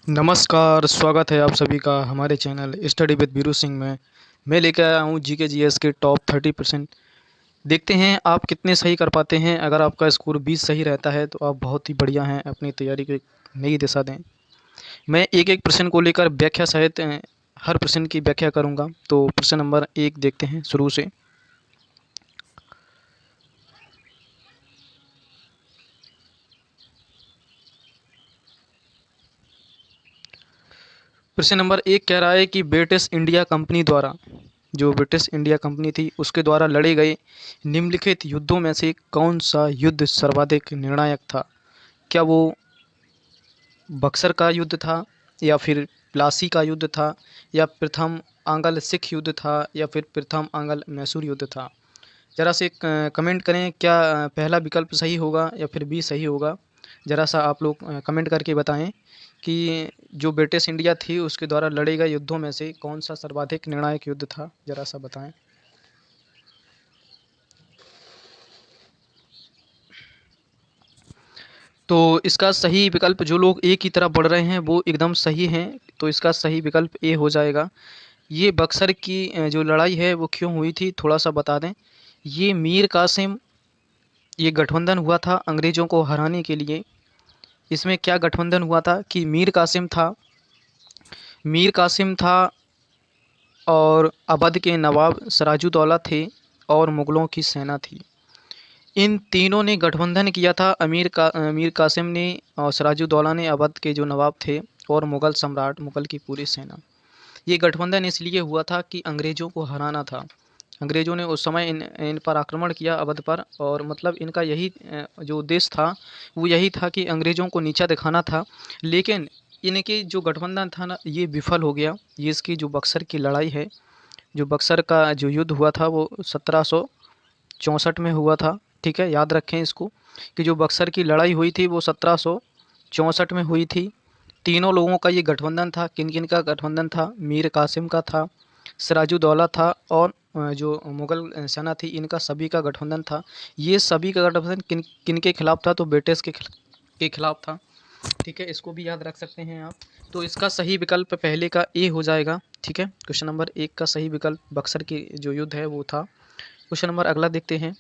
नमस्कार, स्वागत है आप सभी का हमारे channel study with Biru Singh में। मैं लेकर आया हूँ जीके जीएस के टॉप 30%। देखते हैं आप कितने सही कर पाते हैं। अगर आपका स्कोर 20 सही रहता है तो आप बहुत ही बढ़िया हैं, अपनी तैयारी को एक नई दिशा दें। मैं एक एक प्रश्न को लेकर व्याख्या सहित हर प्रश्न की व्याख्या करूँगा। तो प्रश्न नंबर 1 देखते हैं शुरू से। प्रश्न नंबर 1 कह रहा है कि ब्रिटिश इंडिया कंपनी द्वारा, जो ब्रिटिश इंडिया कंपनी थी उसके द्वारा लड़े गए निम्नलिखित युद्धों में से कौन सा युद्ध सर्वाधिक निर्णायक था? क्या वो बक्सर का युद्ध था, या फिर प्लासी का युद्ध था, या प्रथम आंग्ल सिख युद्ध था, या फिर प्रथम आंग्ल मैसूर युद्ध था? ज़रा से कमेंट करें, क्या पहला विकल्प सही होगा या फिर बी सही होगा? ज़रा सा आप लोग कमेंट करके बताएं कि जो ब्रिटिश इंडिया थी उसके द्वारा लड़े गए युद्धों में से कौन सा सर्वाधिक निर्णायक युद्ध था? ज़रा सा बताएं। तो इसका सही विकल्प, जो लोग ए की तरफ बढ़ रहे हैं वो एकदम सही हैं, तो इसका सही विकल्प ए हो जाएगा। ये बक्सर की जो लड़ाई है वो क्यों हुई थी, थोड़ा सा बता दें। ये मीर कासिम, ये गठबंधन हुआ था अंग्रेज़ों को हराने के लिए। इसमें क्या गठबंधन हुआ था कि मीर कासिम था और अवध के नवाब सिराजुद्दौला थे और मुग़लों की सेना थी। इन तीनों ने गठबंधन किया था। मीर कासिम ने और सिराजुद्दौला ने, अवध के जो नवाब थे, और मुग़ल सम्राट, मुग़ल की पूरी सेना। ये गठबंधन इसलिए हुआ था कि अंग्रेज़ों को हराना था। अंग्रेज़ों ने उस समय इन पर आक्रमण किया, अवध पर, और मतलब इनका यही जो उद्देश्य था वो यही था कि अंग्रेज़ों को नीचा दिखाना था। लेकिन इनके जो गठबंधन था ना, ये विफल हो गया। ये इसकी जो बक्सर की लड़ाई है, जो बक्सर का जो युद्ध हुआ था वो 1764 में हुआ था। ठीक है, याद रखें इसको कि जो बक्सर की लड़ाई हुई थी वो 1764 में हुई थी। तीनों लोगों का ये गठबंधन था। किन किन का गठबंधन था? मीर कासिम का था, सिराजुद्दौला था, और जो मुग़ल सेना थी, इनका सभी का गठबंधन था। ये सभी का गठबंधन किन किन के खिलाफ था? तो ब्रिटिश के खिलाफ था। ठीक है, इसको भी याद रख सकते हैं आप। तो इसका सही विकल्प पहले का ए हो जाएगा। ठीक है, क्वेश्चन नंबर 1 का सही विकल्प बक्सर की जो युद्ध है वो था। क्वेश्चन नंबर अगला देखते हैं।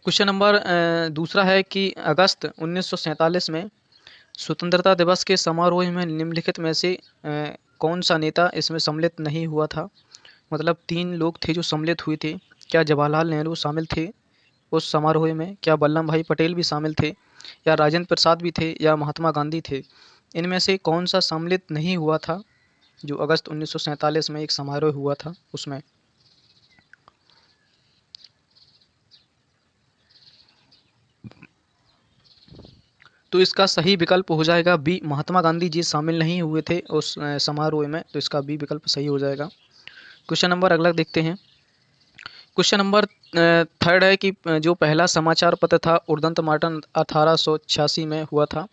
क्वेश्चन नंबर दूसरा है कि अगस्त 1947 में स्वतंत्रता दिवस के समारोह में निम्नलिखित में से कौन सा नेता इसमें सम्मिलित नहीं हुआ था? मतलब 3 लोग थे जो सम्मिलित हुए थे। क्या जवाहरलाल नेहरू शामिल थे उस समारोह में? क्या वल्लभ भाई पटेल भी शामिल थे, या राजेंद्र प्रसाद भी थे, या महात्मा गांधी थे? इनमें से कौन सा सम्मिलित नहीं हुआ था जो अगस्त 1947 में एक समारोह हुआ था उसमें? तो इसका सही विकल्प हो जाएगा बी, महात्मा गांधी जी शामिल नहीं हुए थे उस समारोह में, तो इसका बी विकल्प सही हो जाएगा। क्वेश्चन नंबर अगला देखते हैं। क्वेश्चन नंबर थर्ड है कि जो पहला समाचार पत्र था उद्दंत मार्टन 1886 में हुआ था।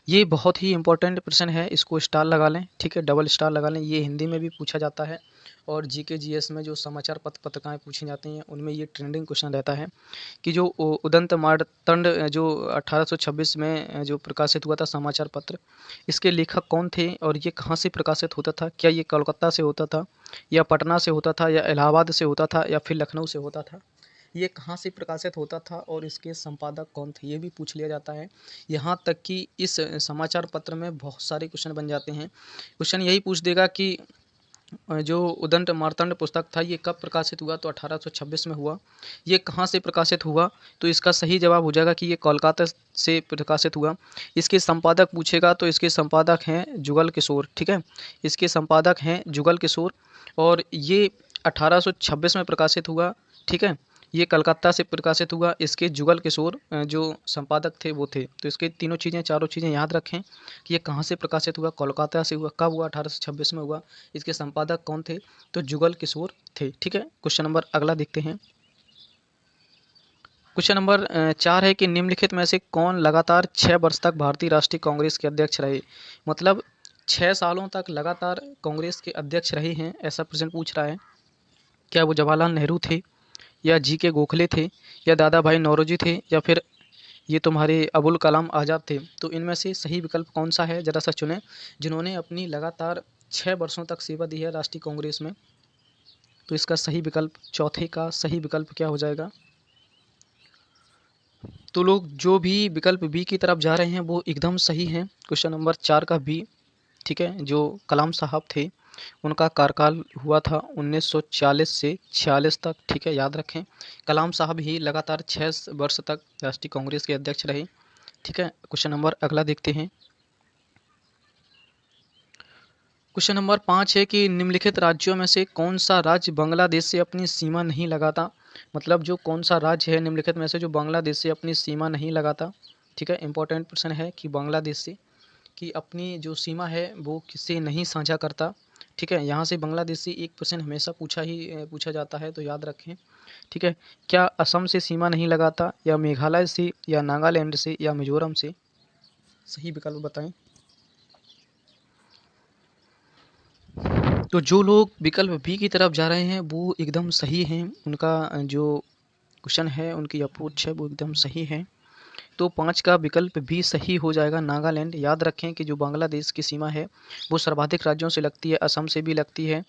ये बहुत ही इंपॉर्टेंट प्रश्न है, इसको स्टार लगा लें। ठीक है, डबल स्टार लगा लें। ये हिंदी में भी पूछा जाता है, और जीके जीएस में जो समाचार पत्र पत्रिकाएँ पूछी जाती हैं उनमें ये ट्रेंडिंग क्वेश्चन रहता है कि जो उदंत मार्तंड जो 1826 में जो प्रकाशित हुआ था समाचार पत्र, इसके लेखक कौन थे और ये कहाँ से प्रकाशित होता था? क्या ये कोलकाता से होता था, या पटना से होता था, या इलाहाबाद से होता था, या फिर लखनऊ से होता था? ये कहाँ से प्रकाशित होता था और इसके संपादक कौन थे, ये भी पूछ लिया जाता है। यहाँ तक कि इस समाचार पत्र में बहुत सारे क्वेश्चन बन जाते हैं। क्वेश्चन यही पूछ देगा कि जो उदंत मार्तंड पुस्तक था ये कब प्रकाशित हुआ? तो 1826 में हुआ। ये कहाँ से प्रकाशित हुआ? तो इसका सही जवाब हो जाएगा कि ये कोलकाता से प्रकाशित हुआ। इसके संपादक पूछेगा तो इसके संपादक हैं जुगल किशोर। ठीक है, इसके संपादक हैं जुगल किशोर, और ये 1826 में प्रकाशित हुआ। ठीक है, ये कलकत्ता से प्रकाशित हुआ। इसके जुगल किशोर जो संपादक थे वो थे। तो इसके तीनों चीज़ें, चारों चीज़ें याद रखें कि ये कहाँ से प्रकाशित हुआ? कोलकाता से हुआ। कब हुआ? 1826 में हुआ। इसके संपादक कौन थे? तो जुगल किशोर थे। ठीक है, क्वेश्चन नंबर अगला देखते हैं। क्वेश्चन नंबर 4 है कि निम्नलिखित में से कौन लगातार 6 वर्ष तक भारतीय राष्ट्रीय कांग्रेस के अध्यक्ष रहे? मतलब 6 सालों तक लगातार कांग्रेस के अध्यक्ष रहे हैं, ऐसा प्रश्न पूछ रहा है। क्या वो जवाहरलाल नेहरू थे, या जी के गोखले थे, या दादा भाई नौरोजी थे, या फिर ये तुम्हारे अबुल कलाम आज़ाद थे। तो इनमें से सही विकल्प कौन सा है, ज़रा सा चुनें, जिन्होंने अपनी लगातार 6 वर्षों तक सेवा दी है राष्ट्रीय कांग्रेस में। तो इसका सही विकल्प, चौथे का सही विकल्प क्या हो जाएगा? तो लोग जो भी विकल्प बी की तरफ जा रहे हैं वो एकदम सही हैं। क्वेश्चन नंबर 4 का बी, ठीक है। जो कलाम साहब थे उनका कार्यकाल हुआ था 1940 से 46 तक, ठीक है, याद रखें। कलाम साहब ही लगातार 6 वर्ष तक राष्ट्रीय कांग्रेस के अध्यक्ष रहे, ठीक है। क्वेश्चन नंबर अगला देखते हैं। क्वेश्चन नंबर 5 है कि निम्नलिखित राज्यों में से कौन सा राज्य बांग्लादेश से अपनी सीमा नहीं लगाता। मतलब जो कौन सा राज्य है निम्नलिखित में से जो बांग्लादेश से अपनी सीमा नहीं लगाता, ठीक है। इंपॉर्टेंट प्रश्न है कि बांग्लादेश से कि अपनी जो सीमा है वो किससे नहीं साझा करता, ठीक है। यहाँ से बांग्लादेश से एक प्रश्न हमेशा पूछा जाता है, तो याद रखें, ठीक है। क्या असम से सीमा नहीं लगाता, या मेघालय से, या नागालैंड से, या मिजोरम से? सही विकल्प बताएं। तो जो लोग विकल्प बी की तरफ जा रहे हैं वो एकदम सही हैं। उनका जो क्वेश्चन है, उनकी अप्रोच है वो एकदम सही है। तो 5 का विकल्प भी सही हो जाएगा, नागालैंड। याद रखें कि जो बांग्लादेश की सीमा है वो सर्वाधिक राज्यों से लगती है, असम से भी लगती है,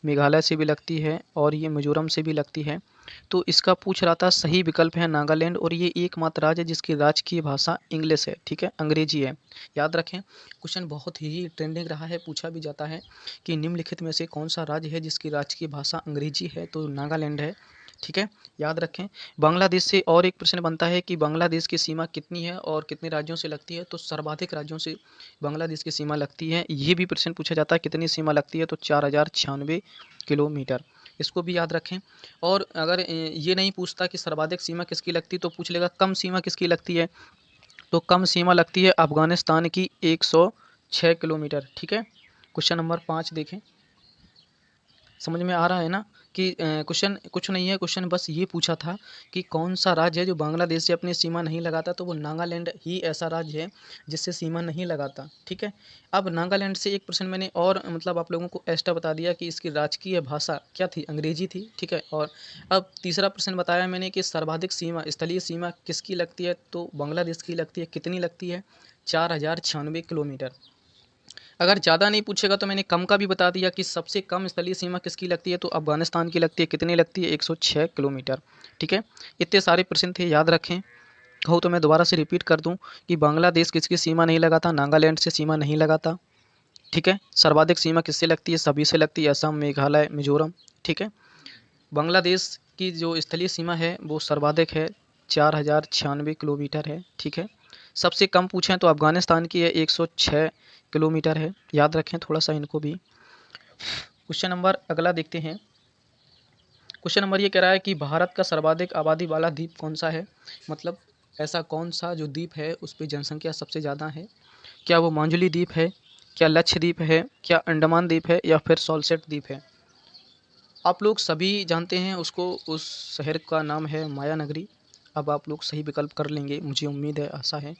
मेघालय से भी लगती है, और ये मिजोरम से भी लगती है। तो इसका पूछ रहा था, सही विकल्प है नागालैंड, और ये एकमात्र राज्य है जिसकी राजकीय भाषा इंग्लिश है, ठीक है, अंग्रेजी है। याद रखें, क्वेश्चन बहुत ही ट्रेंडिंग रहा है, पूछा भी जाता है कि निम्नलिखित में से कौन सा राज्य है जिसकी राजकीय भाषा अंग्रेजी है, तो नागालैंड है, ठीक है, याद रखें। बांग्लादेश से और एक प्रश्न बनता है कि बांग्लादेश की सीमा कितनी है और कितने राज्यों से लगती है, तो सर्वाधिक राज्यों से बांग्लादेश की सीमा लगती है। ये भी प्रश्न पूछा जाता है कितनी सीमा लगती है, तो 4096 किलोमीटर, इसको भी याद रखें। और अगर ये नहीं पूछता कि सर्वाधिक सीमा किसकी लगती, तो पूछ लेगा कम सीमा किसकी लगती है, तो कम सीमा लगती है अफगानिस्तान की 106 किलोमीटर, ठीक है। क्वेश्चन नंबर 5 देखें, समझ में आ रहा है ना कि क्वेश्चन कुछ नहीं है, क्वेश्चन बस ये पूछा था कि कौन सा राज्य है जो बांग्लादेश से अपनी सीमा नहीं लगाता, तो वो नागालैंड ही ऐसा राज्य है जिससे सीमा नहीं लगाता, ठीक है। अब नागालैंड से एक प्रश्न मैंने और मतलब आप लोगों को एक्स्ट्रा बता दिया कि इसकी राजकीय भाषा क्या थी, अंग्रेजी थी, ठीक है। और अब तीसरा प्रश्न बताया मैंने कि सर्वाधिक सीमा, स्थलीय सीमा किसकी लगती है, तो बांग्लादेश की लगती है। कितनी लगती है? 4096 किलोमीटर। अगर ज़्यादा नहीं पूछेगा तो मैंने कम का भी बता दिया कि सबसे कम स्थलीय सीमा किसकी लगती है, तो अफगानिस्तान की लगती है। कितनी लगती है? 106 किलोमीटर, ठीक है। इतने सारे प्रश्न थे, याद रखें। कहूँ तो मैं दोबारा से रिपीट कर दूं कि बांग्लादेश किसकी सीमा नहीं लगाता, नागालैंड से सीमा नहीं लगाता, ठीक है। सर्वाधिक सीमा किससे लगती है? सभी से लगती है, असम, मेघालय, मिजोरम, ठीक है। बांग्लादेश की जो स्थलीय सीमा है वो सर्वाधिक है, 4096 किलोमीटर है, ठीक है। सबसे कम पूछें तो अफगानिस्तान की है, 106 किलोमीटर है, याद रखें थोड़ा सा इनको भी। क्वेश्चन नंबर अगला देखते हैं। क्वेश्चन नंबर ये कह रहा है कि भारत का सर्वाधिक आबादी वाला द्वीप कौन सा है। मतलब ऐसा कौन सा जो द्वीप है उस पर जनसंख्या सबसे ज़्यादा है। क्या वो मांजुली द्वीप है, क्या लक्षद्वीप है, क्या अंडमान द्वीप है, या फिर सॉल्सेट द्वीप है। आप लोग सभी जानते हैं उसको, उस शहर का नाम है माया नगरी। अब आप लोग सही विकल्प कर लेंगे, मुझे उम्मीद है, आशा है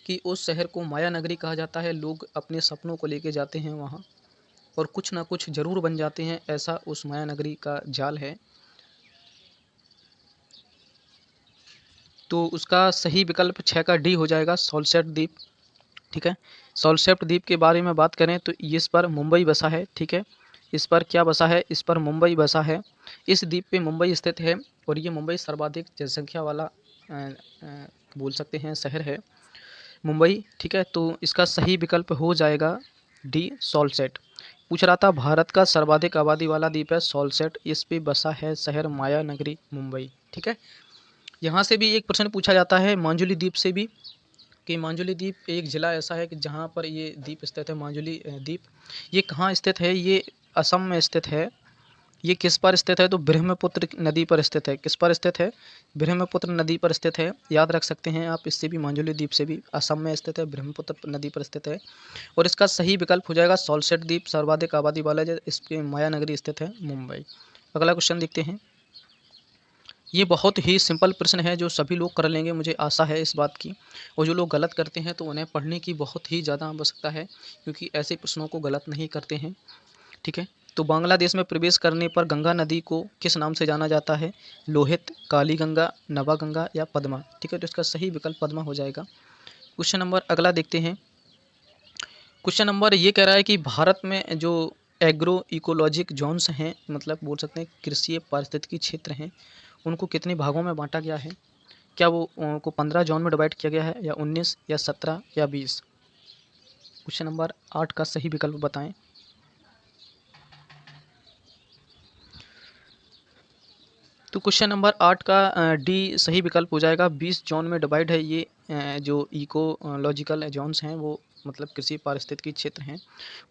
कि उस शहर को माया नगरी कहा जाता है। लोग अपने सपनों को लेके जाते हैं वहाँ और कुछ ना कुछ ज़रूर बन जाते हैं, ऐसा उस माया नगरी का जाल है। तो उसका सही विकल्प 6 का डी हो जाएगा, सॉल्सेट द्वीप, ठीक है। सॉल्सेट द्वीप के बारे में बात करें तो इस पर मुंबई बसा है, ठीक है। इस पर क्या बसा है? इस पर मुंबई बसा है। इस द्वीप पे मुंबई स्थित है और ये मुंबई सर्वाधिक जनसंख्या वाला बोल सकते हैं शहर है मुंबई, ठीक है। तो इसका सही विकल्प हो जाएगा डी, सॉल्सेट। पूछ रहा था भारत का सर्वाधिक आबादी वाला द्वीप है सॉल्सेट, इस पे बसा है शहर माया नगरी मुंबई, ठीक है। यहाँ से भी एक प्रश्न पूछा जाता है मांजुली द्वीप से भी कि मांजुली द्वीप एक ज़िला ऐसा है कि जहाँ पर ये द्वीप स्थित है, मांजुली द्वीप। ये कहाँ स्थित है? ये असम में स्थित है। ये किस पर स्थित है? तो ब्रह्मपुत्र नदी पर स्थित है। किस पर स्थित है? ब्रह्मपुत्र नदी पर स्थित है, याद रख सकते हैं आप। इससे भी मांजुली द्वीप से भी असम में स्थित है, ब्रह्मपुत्र नदी पर स्थित है। और इसका सही विकल्प हो जाएगा सॉल्सेट द्वीप, सर्वाधिक आबादी वाला जो इस पे माया नगरी स्थित है मुंबई। अगला क्वेश्चन देखते हैं। ये बहुत ही सिंपल प्रश्न है जो सभी लोग कर लेंगे, मुझे आशा है इस बात की। और जो लोग गलत करते हैं तो उन्हें पढ़ने की बहुत ही ज़्यादा आवश्यकता है, क्योंकि ऐसे प्रश्नों को गलत नहीं करते हैं, ठीक है। तो बांग्लादेश में प्रवेश करने पर गंगा नदी को किस नाम से जाना जाता है? लोहित, काली गंगा, नवा गंगा या पद्मा? ठीक है, तो इसका सही विकल्प पद्मा हो जाएगा। क्वेश्चन नंबर अगला देखते हैं। क्वेश्चन नंबर ये कह रहा है कि भारत में जो एग्रो इकोलॉजिक जोन्स हैं, मतलब बोल सकते हैं कृषि पारिस्थितिकी क्षेत्र हैं, उनको कितने भागों में बांटा गया है? क्या वो को 15 जोन में डिवाइड किया गया है, या 19 या 17 या 20? क्वेश्चन नंबर 8 का सही विकल्प बताएं। तो क्वेश्चन नंबर 8 का डी सही विकल्प हो जाएगा। 20 जोन में डिवाइड है ये। जो इकोलॉजिकल जोन्स हैं वो मतलब कृषि पारिस्थितिकी क्षेत्र हैं,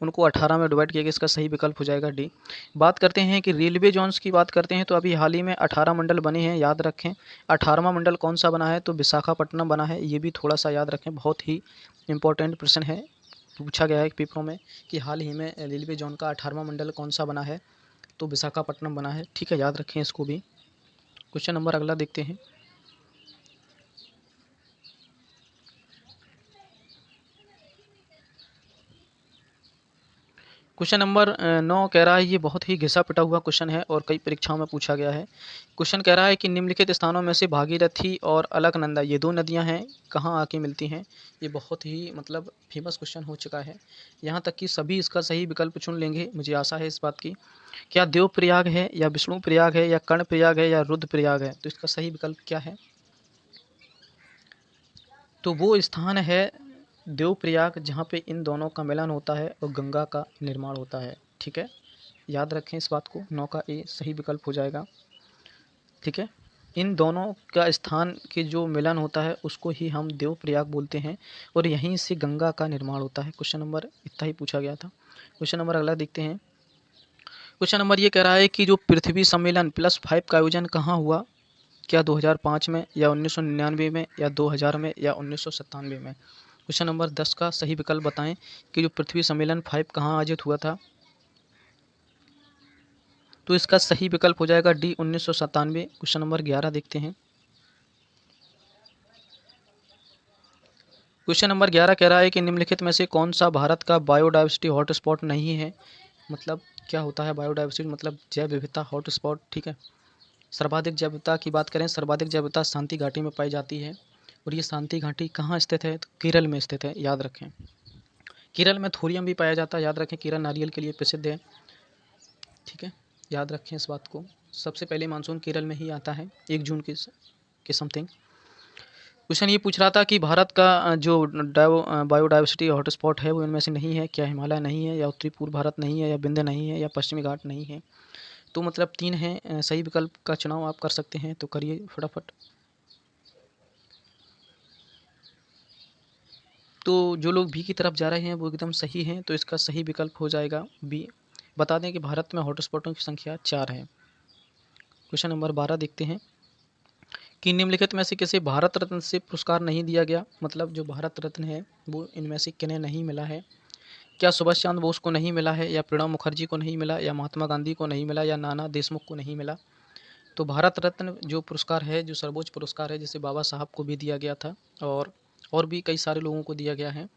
उनको 18 में डिवाइड किया गया। इसका सही विकल्प हो जाएगा डी। बात करते हैं कि रेलवे जोन्स की बात करते हैं, तो अभी हाल ही में 18 मंडल बने हैं, याद रखें। 18वां मंडल कौन सा बना है? तो विशाखापट्टनम बना है। ये भी थोड़ा सा याद रखें, बहुत ही इंपॉर्टेंट प्रश्न है, पूछा गया है पेपरों में कि हाल ही में रेलवे जोन का 18वां मंडल कौन सा बना है? तो विशाखापट्टनम बना है। ठीक है, याद रखें इसको भी। क्वेश्चन नंबर अगला देखते हैं। क्वेश्चन नंबर 9 कह रहा है, ये बहुत ही घिसा पिटा हुआ क्वेश्चन है और कई परीक्षाओं में पूछा गया है। क्वेश्चन कह रहा है कि निम्नलिखित स्थानों में से भागीरथी और अलकनंदा, ये दो नदियां हैं, कहाँ आके मिलती हैं? ये बहुत ही मतलब फेमस क्वेश्चन हो चुका है, यहाँ तक कि सभी इसका सही विकल्प चुन लेंगे, मुझे आशा है इस बात की। क्या देवप्रयाग है, या विष्णु प्रयाग है, या कर्णप्रयाग है, या रुद्रप्रयाग है? तो इसका सही विकल्प क्या है? तो वो स्थान है देवप्रयाग, जहाँ पे इन दोनों का मिलन होता है और गंगा का निर्माण होता है। ठीक है, याद रखें इस बात को। 9 का ए सही विकल्प हो जाएगा। ठीक है, इन दोनों का स्थान के जो मिलन होता है उसको ही हम देवप्रयाग बोलते हैं, और यहीं से गंगा का निर्माण होता है। क्वेश्चन नंबर इतना ही पूछा गया था। क्वेश्चन नंबर अगला देखते हैं। क्वेश्चन नंबर ये कह रहा है कि जो पृथ्वी सम्मेलन +5 का आयोजन कहाँ हुआ? क्या 2005 में, या 1999 में, या 2000 में, या 1997 में? क्वेश्चन नंबर 10 का सही विकल्प बताएं कि जो पृथ्वी सम्मेलन 5 कहाँ आयोजित हुआ था? तो इसका सही विकल्प हो जाएगा डी 1997। क्वेश्चन नंबर 11 देखते हैं। क्वेश्चन नंबर 11 कह रहा है कि निम्नलिखित में से कौन सा भारत का बायोडाइवर्सिटी हॉटस्पॉट नहीं है? मतलब क्या होता है बायोडाइवर्सिटी? मतलब जैव विविधता हॉटस्पॉट। ठीक है, सर्वाधिक जैव विविधता की बात करें, सर्वाधिक जैव विविधता शांति घाटी में पाई जाती है, और ये शांति घाटी कहाँ स्थित है? तो केरल में स्थित है, याद रखें। केरल में थोरियम भी पाया जाता है, याद रखें। केरल नारियल के लिए प्रसिद्ध है। ठीक है, याद रखें इस बात को। सबसे पहले मानसून केरल में ही आता है 1 जून के समथिंग। क्वेश्चन ये पूछ रहा था कि भारत का जो बायोडाइवर्सिटी हॉटस्पॉट है वो इनमें से नहीं है। क्या हिमालय नहीं है, या उत्तरी पूर्व भारत नहीं है, या विंध्य नहीं है, या पश्चिमी घाट नहीं है? तो मतलब 3 हैं। सही विकल्प का चुनाव आप कर सकते हैं, तो करिए फटाफट। तो जो लोग बी की तरफ जा रहे हैं वो एकदम सही हैं, तो इसका सही विकल्प हो जाएगा बी। बता दें कि भारत में हॉटस्पॉटों की संख्या 4 है। क्वेश्चन नंबर 12 देखते हैं कि निम्नलिखित में से किसे भारत रत्न से पुरस्कार नहीं दिया गया? मतलब जो भारत रत्न है वो इनमें से किन्हें नहीं मिला है? क्या सुभाष चंद्र बोस को नहीं मिला है, या प्रणब मुखर्जी को नहीं मिला, या महात्मा गांधी को नहीं मिला, या नाना देशमुख को नहीं मिला? तो भारत रत्न जो पुरस्कार है, जो सर्वोच्च पुरस्कार है, जिसे बाबा साहब को भी दिया गया था, और भी कई सारे लोगों को दिया गया है,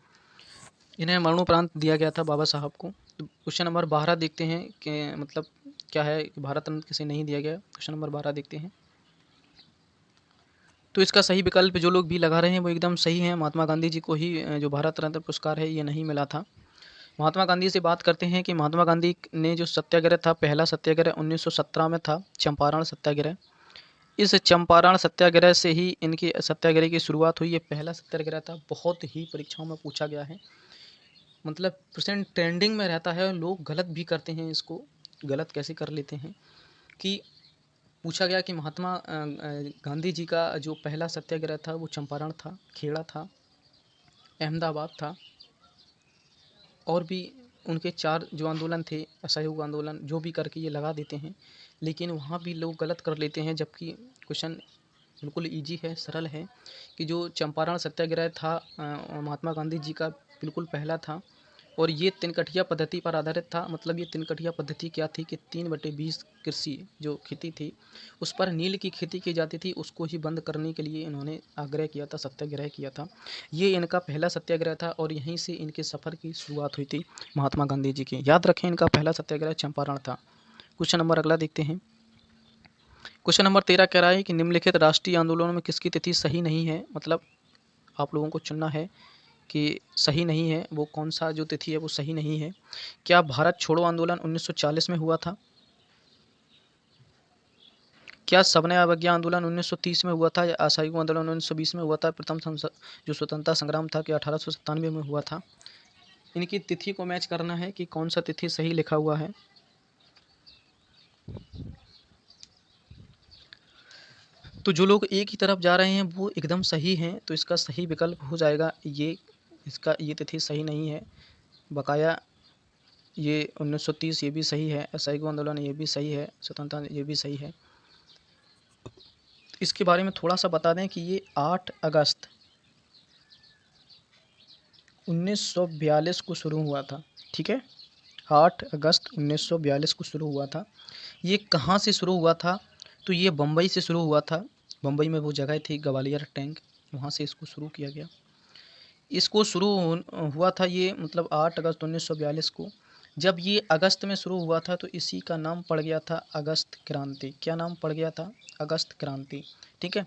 इन्हें मरणोपरांत दिया गया था बाबा साहब को। तो क्वेश्चन नंबर 12 देखते हैं कि मतलब क्या है कि भारत रत्न किसे नहीं दिया गया। क्वेश्चन नंबर 12 देखते हैं। तो इसका सही विकल्प जो लोग भी लगा रहे हैं वो एकदम सही है। महात्मा गांधी जी को ही जो भारत रत्न पुरस्कार है ये नहीं मिला था। महात्मा गांधी से बात करते हैं कि महात्मा गांधी ने जो सत्याग्रह था, पहला सत्याग्रह 1917 में था, चंपारण सत्याग्रह। इस चंपारण सत्याग्रह से ही इनकी सत्याग्रह की शुरुआत हुई। ये पहला सत्याग्रह था, बहुत ही परीक्षाओं में पूछा गया है, मतलब परसेंट ट्रेंडिंग में रहता है। लोग गलत भी करते हैं इसको, गलत कैसे कर लेते हैं कि पूछा गया कि महात्मा गांधी जी का जो पहला सत्याग्रह था वो चंपारण था, खेड़ा था, अहमदाबाद था, और भी उनके 4 जो आंदोलन थे, असहयोग आंदोलन, जो भी करके ये लगा देते हैं, लेकिन वहाँ भी लोग गलत कर लेते हैं। जबकि क्वेश्चन बिल्कुल इजी है, सरल है कि जो चंपारण सत्याग्रह था महात्मा गांधी जी का बिल्कुल पहला था, और ये तिनकठिया पद्धति पर आधारित था। मतलब ये तिनकठिया पद्धति क्या थी कि 3/20 कृषि जो खेती थी उस पर नील की खेती की जाती थी, उसको ही बंद करने के लिए इन्होंने आग्रह किया था, सत्याग्रह किया था। ये इनका पहला सत्याग्रह था और यहीं से इनके सफ़र की शुरुआत हुई थी महात्मा गांधी जी की। याद रखें, इनका पहला सत्याग्रह चंपारण था। क्वेश्चन नंबर अगला देखते हैं। क्वेश्चन नंबर 13 कह रहा है कि निम्नलिखित राष्ट्रीय आंदोलनों में किसकी तिथि सही नहीं है। मतलब आप लोगों को चुनना है कि सही नहीं है, वो कौन सा जो तिथि है वो सही नहीं है। क्या भारत छोड़ो आंदोलन 1940 में हुआ था? क्या सविनय अवज्ञा आंदोलन 1930 में हुआ था या असहयोग आंदोलन 1920 में हुआ था? प्रथम जो स्वतंत्रता संग्राम था कि 1897 में हुआ था? इनकी तिथि को मैच करना है कि कौन सा तिथि सही लिखा हुआ है। तो जो लोग एक ही तरफ जा रहे हैं वो एकदम सही हैं, तो इसका सही विकल्प हो जाएगा ये। इसका ये तिथि सही नहीं है। बकाया ये 1930 ये भी सही है, असहयोग आंदोलन ये भी सही है, स्वतंत्रता ये भी सही है। इसके बारे में थोड़ा सा बता दें कि ये 8 अगस्त 1942 को शुरू हुआ था। ठीक है, 8 अगस्त 1942 को शुरू हुआ था। ये कहाँ से शुरू हुआ था? तो ये बम्बई से शुरू हुआ था। बम्बई में वो जगह थी ग्वालियर टैंक, वहाँ से इसको शुरू किया गया। इसको हुआ था ये मतलब 8 अगस्त 1942 को। जब ये अगस्त में शुरू हुआ था तो इसी का नाम पड़ गया था अगस्त क्रांति। क्या नाम पड़ गया था? अगस्त क्रांति। ठीक है,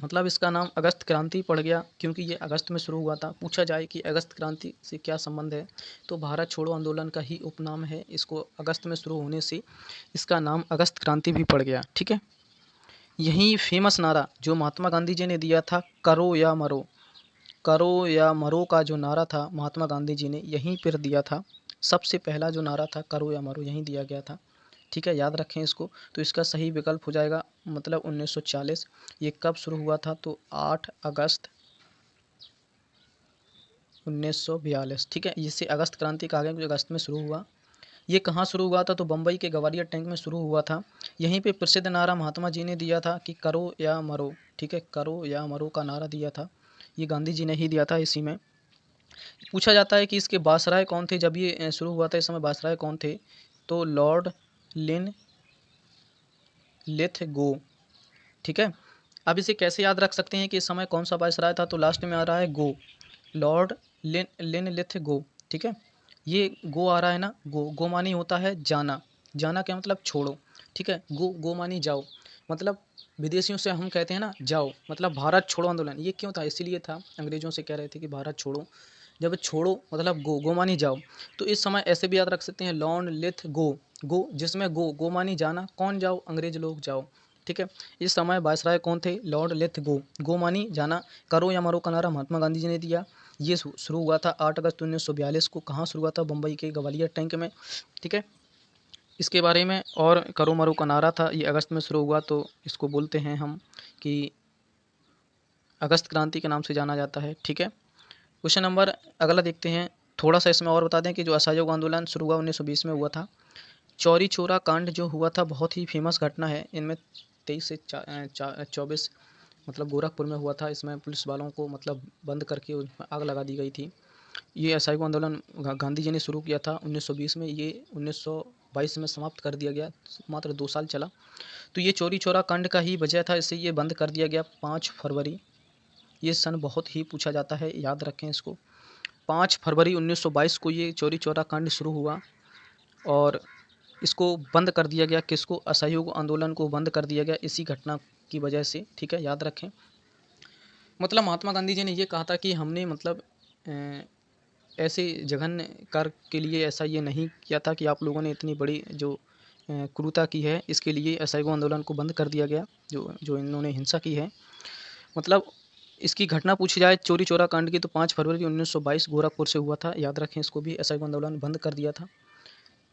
मतलब इसका नाम अगस्त क्रांति पड़ गया क्योंकि ये अगस्त में शुरू हुआ था। पूछा जाए कि अगस्त क्रांति से क्या संबंध है, तो भारत छोड़ो आंदोलन का ही उपनाम है। इसको अगस्त में शुरू होने से इसका नाम अगस्त क्रांति भी पड़ गया। ठीक है, यही फेमस नारा जो महात्मा गांधी जी ने दिया था, करो या मरो, करो या मरो का जो नारा था महात्मा गांधी जी ने यहीं पर दिया था। सबसे पहला जो नारा था करो या मरो यहीं दिया गया था। ठीक है, याद रखें इसको। तो इसका सही विकल्प हो जाएगा मतलब 1940। ये कब शुरू हुआ था? तो 8 अगस्त 1942। ठीक है, इसे अगस्त क्रांति कहा गया क्योंकि अगस्त में शुरू हुआ। ये कहाँ शुरू हुआ था? तो बम्बई के ग्वालियर टैंक में शुरू हुआ था। यहीं पे प्रसिद्ध नारा महात्मा जी ने दिया था कि करो या मरो। ठीक है, करो या मरो का नारा दिया था, ये गांधी जी ने ही दिया था। इसी में पूछा जाता है कि इसके वायसराय कौन थे जब ये शुरू हुआ था, इस समय वायसराय कौन थे? तो लॉर्ड लिन लिथगो। ठीक है, अब इसे कैसे याद रख सकते हैं कि इस समय कौन सा वायसराय था? तो लास्ट में आ रहा है गो, लॉर्ड लिन लिथगो। ठीक है, ये गो आ रहा है ना, गो गो मानी होता है जाना। जाना क्या मतलब? छोड़ो। ठीक है, गो गो मानी जाओ, मतलब विदेशियों से हम कहते हैं ना जाओ, मतलब भारत छोड़ो आंदोलन। ये क्यों था? इसीलिए था, अंग्रेजों से कह रहे थे कि भारत छोड़ो। जब छोड़ो मतलब गो गो मानी जाओ। तो इस समय ऐसे भी याद रख सकते हैं लॉर्ड लिथ गो, गो जिसमें गो गो मानी जाना, कौन जाओ? अंग्रेज लोग जाओ। ठीक है, इस समय वायसराय कौन थे? लॉर्ड लिथ गो मानी जाना। करो या मरो का नारा महात्मा गांधी जी ने दिया। ये शुरू हुआ था 8 अगस्त 1942 को। कहाँ शुरू हुआ था? बम्बई के ग्वालियर टैंक में। ठीक है, इसके बारे में और करो मरो का नारा था, ये अगस्त में शुरू हुआ, तो इसको बोलते हैं हम कि अगस्त क्रांति के नाम से जाना जाता है। ठीक है, क्वेश्चन नंबर अगला देखते हैं। थोड़ा सा इसमें और बता दें कि जो असहयोग आंदोलन शुरू हुआ 1920 में हुआ था। चौरी चौरा कांड जो हुआ था बहुत ही फेमस घटना है। इनमें 23 से 24 मतलब गोरखपुर में हुआ था। इसमें पुलिस वालों को मतलब बंद करके उसमें आग लगा दी गई थी। ये असहयोग आंदोलन गांधी जी ने शुरू किया था 1920 में। ये 1922 में समाप्त कर दिया गया, मात्र 2 साल चला। तो ये चौरी चौरा कांड का ही वजह था, इससे ये बंद कर दिया गया 5 फरवरी। ये सन बहुत ही पूछा जाता है, याद रखें इसको। 5 फरवरी 1922 को ये चौरी चौरा कांड शुरू हुआ और इसको बंद कर दिया गया। किसको? असहयोग आंदोलन को बंद कर दिया गया इसी घटना की वजह से। ठीक है, याद रखें। मतलब महात्मा गांधी जी ने ये कहा था कि हमने मतलब ऐसे जघन्य कार्य के लिए ऐसा ये नहीं किया था कि आप लोगों ने इतनी बड़ी जो क्रूरता की है, इसके लिए असहयोग आंदोलन को बंद कर दिया गया, जो जो इन्होंने हिंसा की है। मतलब इसकी घटना पूछी जाए चौरी चौरा कांड की तो 5 फरवरी 1922 गोरखपुर से हुआ था। याद रखें इसको भी, असहयोग आंदोलन बंद कर दिया था।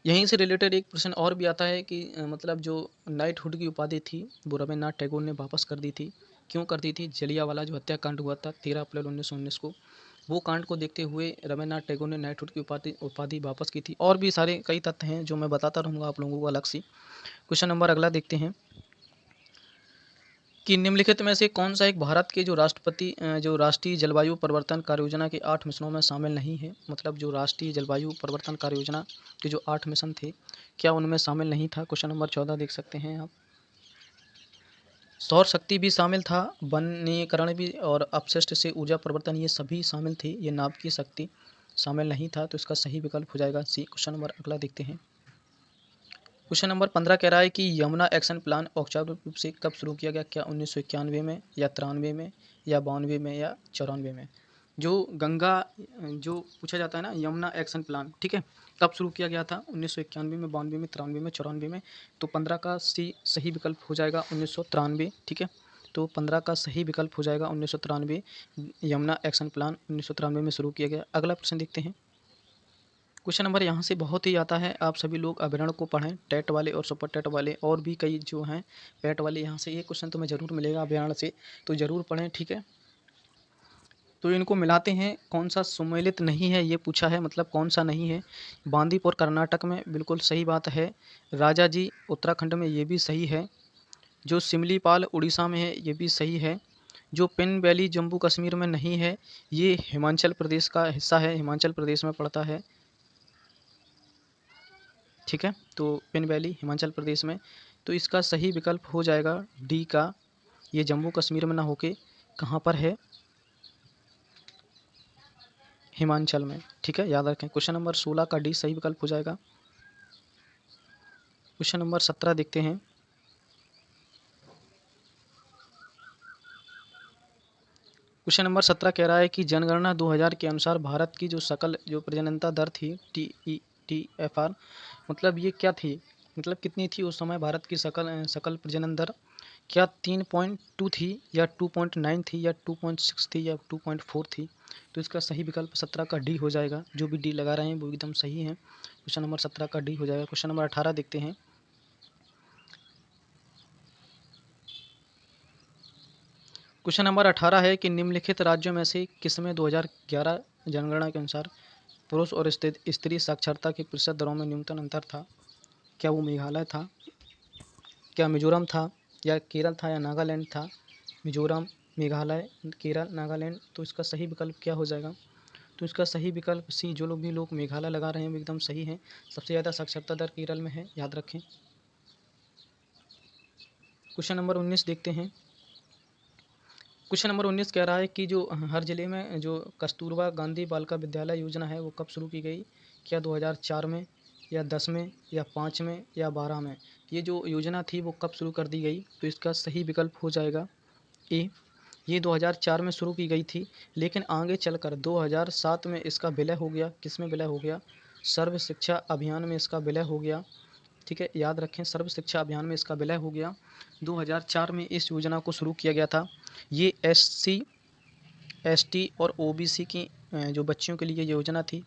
यहीं से रिलेटेड एक प्रश्न और भी आता है कि मतलब जो नाइटहुड की उपाधि थी वो रविन्द्रनाथ टैगोर ने वापस कर दी थी। क्यों कर दी थी? जलियांवाला जो हत्याकांड हुआ था 13 अप्रैल 1919 को, वो कांड को देखते हुए रविन्द्रनाथ टैगोर ने नाइटहुड की उपाधि वापस की थी। और भी सारे कई तथ्य हैं जो मैं बताता रहूँगा आप लोगों को अलग से। क्वेश्चन नंबर अगला देखते हैं। कि निम्नलिखित में से कौन सा एक भारत के जो राष्ट्रीय जलवायु परिवर्तन कार्य योजना के 8 मिशनों में शामिल नहीं है। मतलब जो राष्ट्रीय जलवायु परिवर्तन कार्य योजना के जो 8 मिशन थे, क्या उनमें शामिल नहीं था? क्वेश्चन नंबर 14 देख सकते हैं आप। सौर शक्ति भी शामिल था, वनीकरण भी और अपशिष्ट से ऊर्जा परिवर्तन, ये सभी शामिल थे। ये नाभिकीय शक्ति शामिल नहीं था, तो इसका सही विकल्प हो जाएगा सी। क्वेश्चन नंबर अगला देखते हैं। क्वेश्चन नंबर 15 कह रहा है कि यमुना एक्शन प्लान औपचारिक रूप से कब शुरू किया गया? क्या 1991 में या 93 में या 92 में या 94 में? जो गंगा जो पूछा जाता है ना, यमुना एक्शन प्लान, ठीक है, कब शुरू किया गया था? 1991 में, 92 में, 93 में, 94 में? तो 15 का सी सही विकल्प हो जाएगा 1993, ठीक है। तो 15 का सही विकल्प हो जाएगा 1993। यमुना एक्शन प्लान 1993 में शुरू किया गया। अगला प्रश्न देखते हैं। क्वेश्चन नंबर यहाँ से बहुत ही आता है, आप सभी लोग अभिरण को पढ़ें, टेट वाले और सुपर टेट वाले, और भी कई जो हैं पेट वाले। यहाँ से एक क्वेश्चन तुम्हें ज़रूर मिलेगा अभिरण से, तो ज़रूर पढ़ें, ठीक है। तो इनको मिलाते हैं, कौन सा सुमेलित नहीं है ये पूछा है, मतलब कौन सा नहीं है। बांदीपुर कर्नाटक में, बिल्कुल सही बात है। राजा जी उत्तराखंड में, ये भी सही है। जो सिमलीपाल उड़ीसा में है, ये भी सही है। जो पिन वैली जम्मू कश्मीर में नहीं है, ये हिमाचल प्रदेश का हिस्सा है, हिमाचल प्रदेश में पड़ता है, ठीक है। तो पिन वैली हिमाचल प्रदेश में, तो इसका सही विकल्प हो जाएगा डी का, ये जम्मू कश्मीर में ना होके कहाँ पर है? हिमाचल में, ठीक है, याद रखें। क्वेश्चन नंबर 16 का डी सही विकल्प हो जाएगा। क्वेश्चन नंबर 17 देखते हैं। क्वेश्चन नंबर 17 कह रहा है कि जनगणना 2000 के अनुसार भारत की जो सकल जो प्रजननता दर थी, TFR, मतलब ये क्या थी? मतलब कितनी थी उस समय भारत की सकल प्रजनन दर? क्या 3.2 थी या 2.9 थी या 2.6 थी या 2.4 थी? तो इसका सही विकल्प 17 का डी हो जाएगा। जो भी डी लगा रहे हैं वो एकदम सही है। क्वेश्चन नंबर 17 का डी हो जाएगा। क्वेश्चन नंबर 18 देखते हैं। क्वेश्चन नंबर 18 है कि निम्नलिखित राज्यों में से किसमें 2011 जनगणना के अनुसार पुरुष और स्त्री साक्षरता के प्रतिशत दरों में न्यूनतम अंतर था? क्या वो मेघालय था, क्या मिजोरम था, या केरल था, या नागालैंड था? मिजोरम, मेघालय, केरल, नागालैंड, तो इसका सही विकल्प क्या हो जाएगा? तो इसका सही विकल्प सी। जो लोग भी लोग मेघालय लगा रहे हैं वो एकदम सही है। सबसे ज़्यादा साक्षरता दर केरल में है, याद रखें। क्वेश्चन नंबर 19 देखते हैं। क्वेश्चन नंबर 19 कह रहा है कि जो हर ज़िले में जो कस्तूरबा गांधी बालिका विद्यालय योजना है वो कब शुरू की गई? क्या 2004 में या 10 में या 5 में या 12 में? ये जो योजना थी वो कब शुरू कर दी गई? तो इसका सही विकल्प हो जाएगा ए। ये 2004 में शुरू की गई थी, लेकिन आगे चलकर 2007 में इसका विलय हो गया। किस में विलय हो गया? सर्व शिक्षा अभियान में इसका विलय हो गया, ठीक है, याद रखें। सर्व शिक्षा अभियान में इसका विलय हो गया। 2004 में इस योजना को शुरू किया गया था। ये SC, ST और OBC की जो बच्चियों के लिए योजना थी,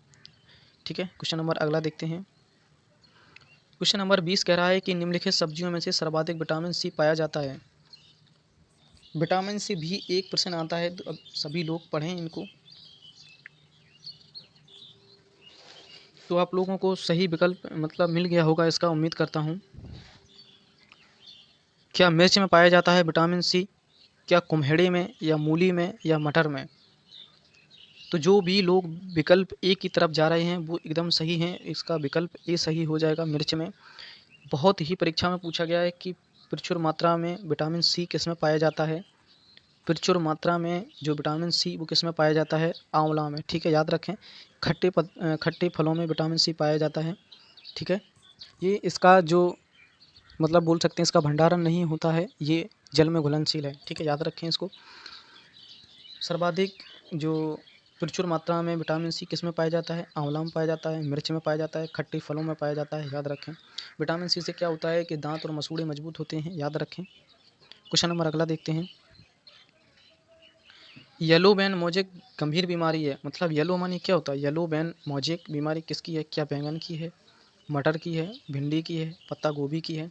ठीक है। क्वेश्चन नंबर अगला देखते हैं। क्वेश्चन नंबर 20 कह रहा है कि निम्नलिखित सब्जियों में से सर्वाधिक विटामिन सी पाया जाता है। विटामिन सी भी एक प्रश्न आता है, तो अब सभी लोग पढ़ें इनको। तो आप लोगों को सही विकल्प मतलब मिल गया होगा, इसका उम्मीद करता हूँ। क्या मिर्च में पाया जाता है विटामिन सी? क्या कुम्हेड़े में, या मूली में, या मटर में? तो जो भी लोग विकल्प ए की तरफ जा रहे हैं वो एकदम सही हैं। इसका विकल्प ए सही हो जाएगा, मिर्च में। बहुत ही परीक्षा में पूछा गया है कि प्रचुर मात्रा में विटामिन सी किस में पाया जाता है? प्रचुर मात्रा में जो विटामिन सी वो किस में पाया जाता है? आंवला में, ठीक है, याद रखें। खट्टे फलों में विटामिन सी पाया जाता है, ठीक है। ये इसका जो मतलब बोल सकते हैं इसका भंडारण नहीं होता है, ये जल में घुलनशील है, ठीक है, याद रखें इसको। सर्वाधिक जो प्रचुर मात्रा में विटामिन सी किस में पाया जाता है? आंवला में पाया जाता है, मिर्च में पाया जाता है, खट्टे फलों में पाया जाता है, याद रखें। विटामिन सी से क्या होता है कि दांत और मसूड़े मजबूत होते हैं, याद रखें। क्वेश्चन नंबर अगला देखते हैं। येलो बैन मोजेक गंभीर बीमारी है, मतलब येलो मानी क्या होता है? येलो बैन मोजेक बीमारी किसकी है? क्या बैंगन की है, मटर की है, भिंडी की है, पत्ता गोभी की है?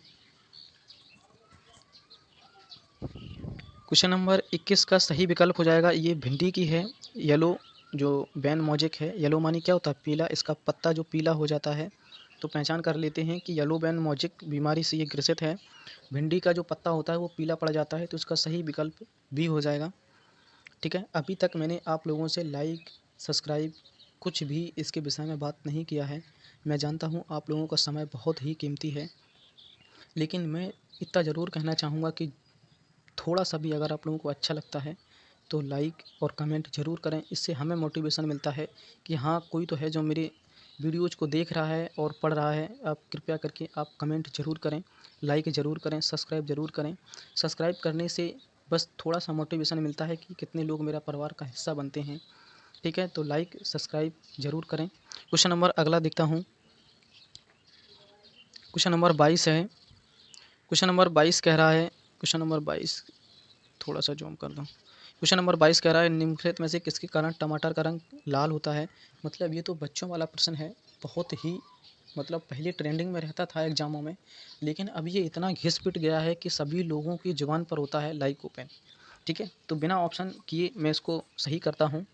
क्वेश्चन नंबर 21 का सही विकल्प हो जाएगा ये भिंडी की है। येलो जो बैन मोजेक है, येलो मानी क्या होता है? पीला, इसका पत्ता जो पीला हो जाता है, तो पहचान कर लेते हैं कि येलो बैन मोज़ेक बीमारी से ये ग्रसित है। भिंडी का जो पत्ता होता है वो पीला पड़ जाता है, तो इसका सही विकल्प बी हो जाएगा। ठीक है, अभी तक मैंने आप लोगों से लाइक, सब्सक्राइब कुछ भी इसके विषय में बात नहीं किया है। मैं जानता हूँ आप लोगों का समय बहुत ही कीमती है, लेकिन मैं इतना ज़रूर कहना चाहूँगा कि थोड़ा-सा भी अगर आप लोगों को अच्छा लगता है, तो लाइक और कमेंट ज़रूर करें। इससे हमें मोटिवेशन मिलता है कि हाँ, कोई तो है जो मेरे वीडियोज़ को देख रहा है और पढ़ रहा है। आप कृपया करके आप कमेंट ज़रूर करें, लाइक ज़रूर करें, सब्सक्राइब ज़रूर करें। सब्सक्राइब करने से बस थोड़ा-सा मोटिवेशन मिलता है कि कितने लोग मेरा परिवार का हिस्सा बनते हैं। ठीक है, तो लाइक, सब्सक्राइब ज़रूर करें। क्वेश्चन नंबर अगला देखता हूँ। क्वेश्चन नंबर 22 है। क्वेश्चन नंबर 22 कह रहा है, क्वेश्चन नंबर 22 थोड़ा-सा ज़ूम कर दूँ। क्वेश्चन नंबर 22 कह रहा है, निम्नलिखित में से किसके कारण टमाटर का रंग लाल होता है? मतलब ये तो बच्चों वाला प्रश्न है, बहुत ही मतलब पहले ट्रेंडिंग में रहता था एग्ज़ामों में, लेकिन अब ये इतना घिस-पिट गया है कि सभी लोगों की ज़ुबान पर होता है लाइकोपेन। ठीक है, तो बिना ऑप्शन किए मैं इसको सही करता हूँ।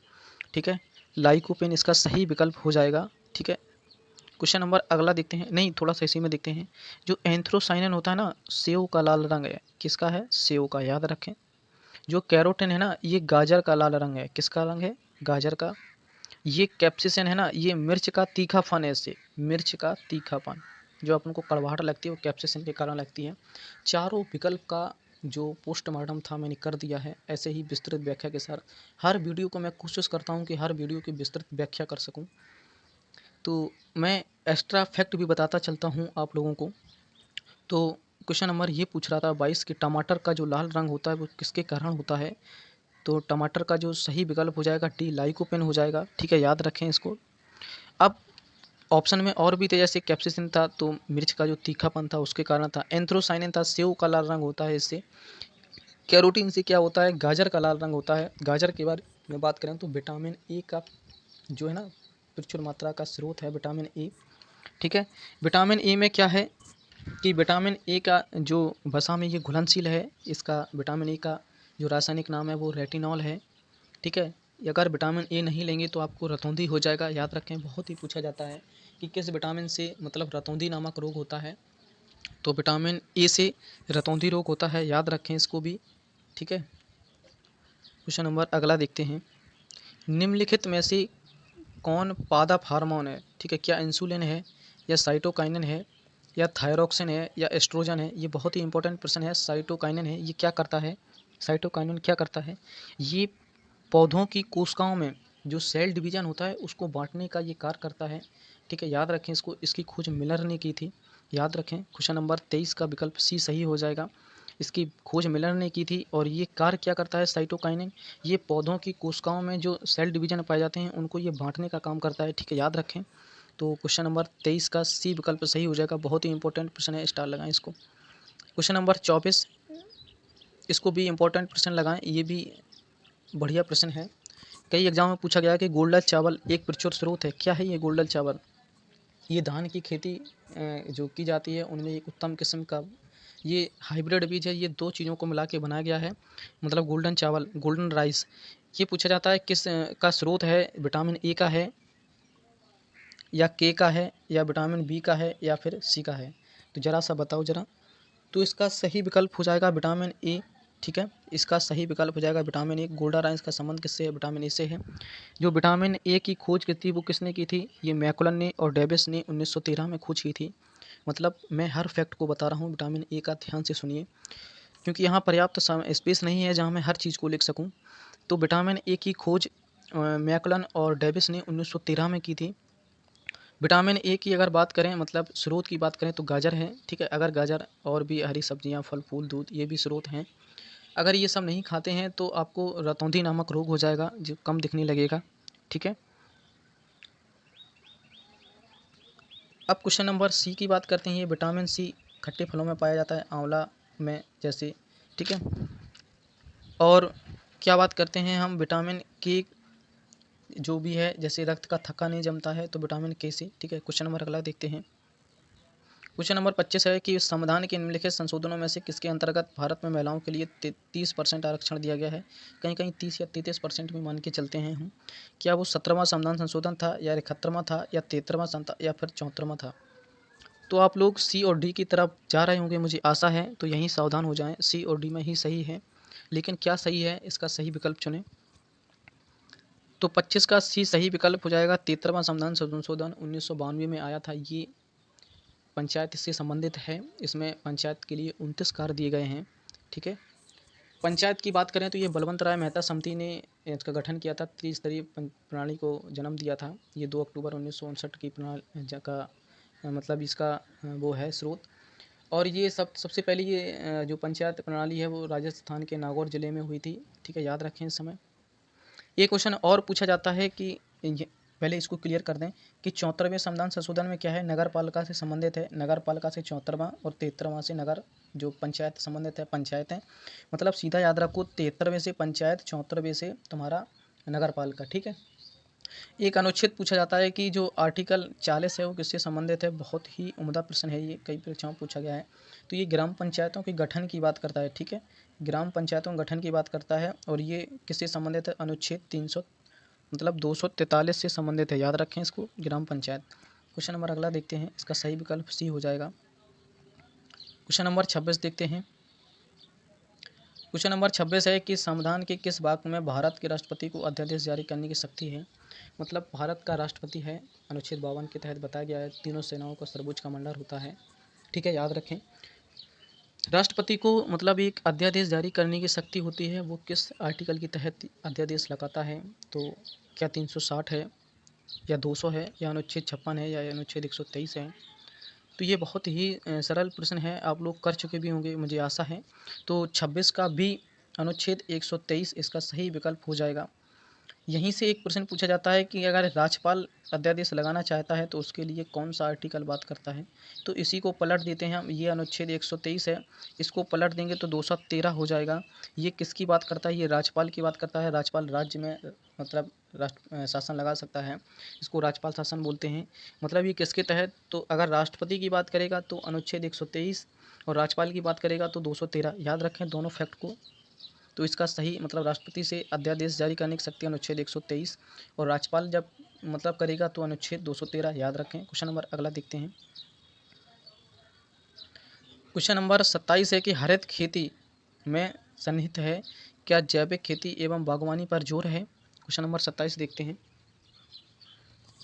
ठीक है, लाइकोपेन इसका सही विकल्प हो जाएगा। ठीक है, क्वेश्चन नंबर अगला देखते हैं, नहीं थोड़ा-सा इसी में देखते हैं। जो एंथ्रोसाइनिन होता है ना, सेव का लाल रंग है, किसका है? सेव का, याद रखें। जो कैरोटीन है ना, ये गाजर का लाल रंग है, किसका रंग है? गाजर का। ये कैप्सिसिन है ना, ये मिर्च का तीखापन है इससे, मिर्च का तीखापन। जो अपन को कड़वाहट लगती है वो कैप्सिसिन के कारण लगती है। चारों विकल्प का जो पोस्टमार्टम था मैंने कर दिया है, ऐसे ही विस्तृत व्याख्या के साथ। हर वीडियो को मैं कोशिश करता हूँ कि हर वीडियो की विस्तृत व्याख्या कर सकूँ। तो मैं एक्स्ट्रा फैक्ट भी बताता चलता हूँ आप लोगों को। तो क्वेश्चन नंबर ये पूछ रहा था 22 कि टमाटर का जो लाल रंग होता है वो किसके कारण होता है? तो टमाटर का जो सही विकल्प हो जाएगा डी, लाइकोपेन हो जाएगा। ठीक है, याद रखें इसको। अब ऑप्शन में और भी थे, जैसे कैप्सिसिन था तो मिर्च का जो तीखापन था उसके कारण था। एंथ्रोसाइनिन था, सेव का लाल रंग होता है इससे। कैरोटीन से क्या होता है? गाजर का लाल रंग होता है। गाजर के बारे में बात करें तो विटामिन ए का जो है ना, प्रचुर मात्रा का स्रोत है विटामिन ए। ठीक है, विटामिन ए में क्या है कि विटामिन ए का जो वसा में ये घुलनशील है, इसका विटामिन ए का जो रासायनिक नाम है वो रेटिनॉल है। ठीक है, अगर विटामिन ए नहीं लेंगे तो आपको रतौंधी हो जाएगा, याद रखें। बहुत ही पूछा जाता है कि किस विटामिन से मतलब रतौंधी नामक रोग होता है, तो विटामिन ए से रतौंधी रोग होता है, याद रखें इसको भी। ठीक है, क्वेश्चन नंबर अगला देखते हैं। निम्नलिखित में से कौन पादप हार्मोन है? ठीक है, क्या इंसुलिन है या साइटोकाइनिन है या थायरॉक्सिन है या एस्ट्रोजन है? ये बहुत ही इंपॉर्टेंट प्रश्न है। साइटोकाइनिन है, ये क्या करता है? साइटोकाइनिन क्या करता है? ये पौधों की कोशिकाओं में जो सेल डिवीजन होता है उसको बांटने का ये कार्य करता है। ठीक है, याद रखें इसको। इसकी खोज मिलर ने की थी, याद रखें। क्वेश्चन नंबर 23 का विकल्प सी सही हो जाएगा। इसकी खोज मिलर ने की थी और ये कार्य क्या करता है? साइटोकाइनिन, ये पौधों की कोशिकाओं में जो सेल डिवीजन पाए जाते हैं उनको ये बांटने का काम करता है। ठीक है, याद रखें। तो क्वेश्चन नंबर 23 का सी विकल्प सही हो जाएगा। बहुत ही इंपॉर्टेंट प्रश्न है, स्टार लगाएं इसको। क्वेश्चन नंबर 24, इसको भी इंपॉर्टेंट प्रश्न लगाएं, ये भी बढ़िया प्रश्न है। कई एग्जाम में पूछा गया कि गोल्डन चावल एक प्रचुर स्रोत है, क्या है ये गोल्डन चावल? ये धान की खेती जो की जाती है उनमें एक उत्तम किस्म का ये हाइब्रिड बीज है। ये दो चीज़ों को मिला के बनाया गया है, मतलब गोल्डन चावल, गोल्डन राइस। ये पूछा जाता है किस का स्रोत है? विटामिन ए का है या के का है या विटामिन बी का है या फिर सी का है? तो ज़रा सा बताओ ज़रा। तो इसका सही विकल्प हो जाएगा विटामिन ए। ठीक है, इसका सही विकल्प हो जाएगा विटामिन ए। गोल्डन राइस का संबंध किससे है? विटामिन ए से है। जो विटामिन ए की खोज की थी वो किसने की थी? ये मैकुलन ने और डेविस ने 1913 में खोज की थी। मतलब मैं हर फैक्ट को बता रहा हूँ, विटामिन ए का ध्यान से सुनिए, क्योंकि यहाँ पर्याप्त स्पेस नहीं है जहाँ मैं हर चीज़ को लिख सकूँ। तो विटामिन ए की खोज मैकुलन और डेविस ने 1913 में की थी। विटामिन ए की अगर बात करें, मतलब स्रोत की बात करें, तो गाजर है। ठीक है, अगर गाजर और भी हरी सब्जियाँ, फल फूल, दूध, ये भी स्रोत हैं। अगर ये सब नहीं खाते हैं तो आपको रतौंधी नामक रोग हो जाएगा जो कम दिखने लगेगा। ठीक है, अब क्वेश्चन नंबर सी की बात करते हैं। ये विटामिन सी खट्टे फलों में पाया जाता है, आंवला में जैसे। ठीक है, और क्या बात करते हैं हम विटामिन के, जो भी है, जैसे रक्त का थक्का नहीं जमता है तो विटामिन के से। ठीक है, क्वेश्चन नंबर अगला देखते हैं। क्वेश्चन नंबर 25 है कि संविधान के निम्नलिखित संशोधनों में से किसके अंतर्गत भारत में महिलाओं के लिए 30% आरक्षण दिया गया है? कहीं कहीं 30 या 33% भी मान के चलते हैं हम। क्या वो 17वां संविधान संशोधन था या 71वां था या 73वां था या फिर 74वां था? तो आप लोग सी और डी की तरफ जा रहे होंगे, मुझे आशा है, तो यहीं सावधान हो जाएं, सी और डी में ही सही है। लेकिन क्या सही है, इसका सही विकल्प चुनें। तो 25 का सी सही विकल्प हो जाएगा। 73वां संविधान संशोधन 1992 में आया था, ये पंचायत से संबंधित है। इसमें पंचायत के लिए 29 कार्य दिए गए हैं, ठीक है। पंचायत की बात करें तो ये बलवंत राय मेहता समिति ने इसका गठन किया था, त्रिस्तरीय प्रणाली को जन्म दिया था। ये 2 अक्टूबर 1959 की प्रणाली का मतलब इसका वो है स्रोत। और ये सबसे पहले ये जो पंचायत प्रणाली है वो राजस्थान के नागौर ज़िले में हुई थी, ठीक है, याद रखें इस समय। ये क्वेश्चन और पूछा जाता है कि पहले इसको क्लियर कर दें कि 74वें संविधान संशोधन में क्या है, नगर पालिका से संबंधित है। नगर पालिका से 74वां और 73वां से नगर जो पंचायत संबंधित है, पंचायत है। मतलब सीधा याद रखो, 73वें से पंचायत, 74वें से तुम्हारा नगर पालिका, ठीक है। एक अनुच्छेद पूछा जाता है कि जो आर्टिकल 40 है वो किससे संबंधित है। बहुत ही उम्दा प्रश्न है ये, कई परीक्षाओं में पूछा गया है। तो ये ग्राम पंचायतों के गठन की बात करता है, ठीक है, ग्राम पंचायतों गठन की बात करता है। और ये किससे संबंधित है, अनुच्छेद 300 मतलब 243 से संबंधित है, याद रखें इसको, ग्राम पंचायत। क्वेश्चन नंबर अगला देखते हैं, इसका सही विकल्प सी हो जाएगा। क्वेश्चन नंबर 26 देखते हैं। क्वेश्चन नंबर 26 है कि संविधान के किस भाग में भारत के राष्ट्रपति को अध्यादेश जारी करने की शक्ति है। मतलब भारत का राष्ट्रपति है, अनुच्छेद 52 के तहत बताया गया है, तीनों सेनाओं का सर्वोच्च कमांडर होता है, ठीक है, याद रखें। राष्ट्रपति को मतलब एक अध्यादेश जारी करने की शक्ति होती है, वो किस आर्टिकल के तहत अध्यादेश लगाता है। तो क्या 360 है या 200 है या अनुच्छेद 56 है या अनुच्छेद 123 है। तो ये बहुत ही सरल प्रश्न है, आप लोग कर चुके भी होंगे, मुझे आशा है। तो 26 का भी अनुच्छेद 123 इसका सही विकल्प हो जाएगा। यहीं से एक प्रश्न पूछा जाता है कि अगर राज्यपाल अध्यादेश लगाना चाहता है तो उसके लिए कौन सा आर्टिकल बात करता है। तो इसी को पलट देते हैं हम, ये अनुच्छेद 123 है, इसको पलट देंगे तो 213 हो जाएगा। ये किसकी बात करता है, ये राज्यपाल की बात करता है। राज्यपाल राज्य में मतलब राष्ट्र शासन लगा सकता है, इसको राज्यपाल शासन बोलते हैं। मतलब ये किसके तहत, तो अगर राष्ट्रपति की बात करेगा तो अनुच्छेद 123 और राज्यपाल की बात करेगा तो 213, याद रखें दोनों फैक्ट को। तो इसका सही मतलब राष्ट्रपति से अध्यादेश जारी करने की शक्ति अनुच्छेद 123 और राज्यपाल जब मतलब करेगा तो अनुच्छेद 213, याद रखें। क्वेश्चन नंबर अगला देखते हैं। क्वेश्चन नंबर 27 है कि हरित खेती में सन्निहित है, क्या जैविक खेती एवं बागवानी पर जोर है। क्वेश्चन नंबर 27 देखते हैं,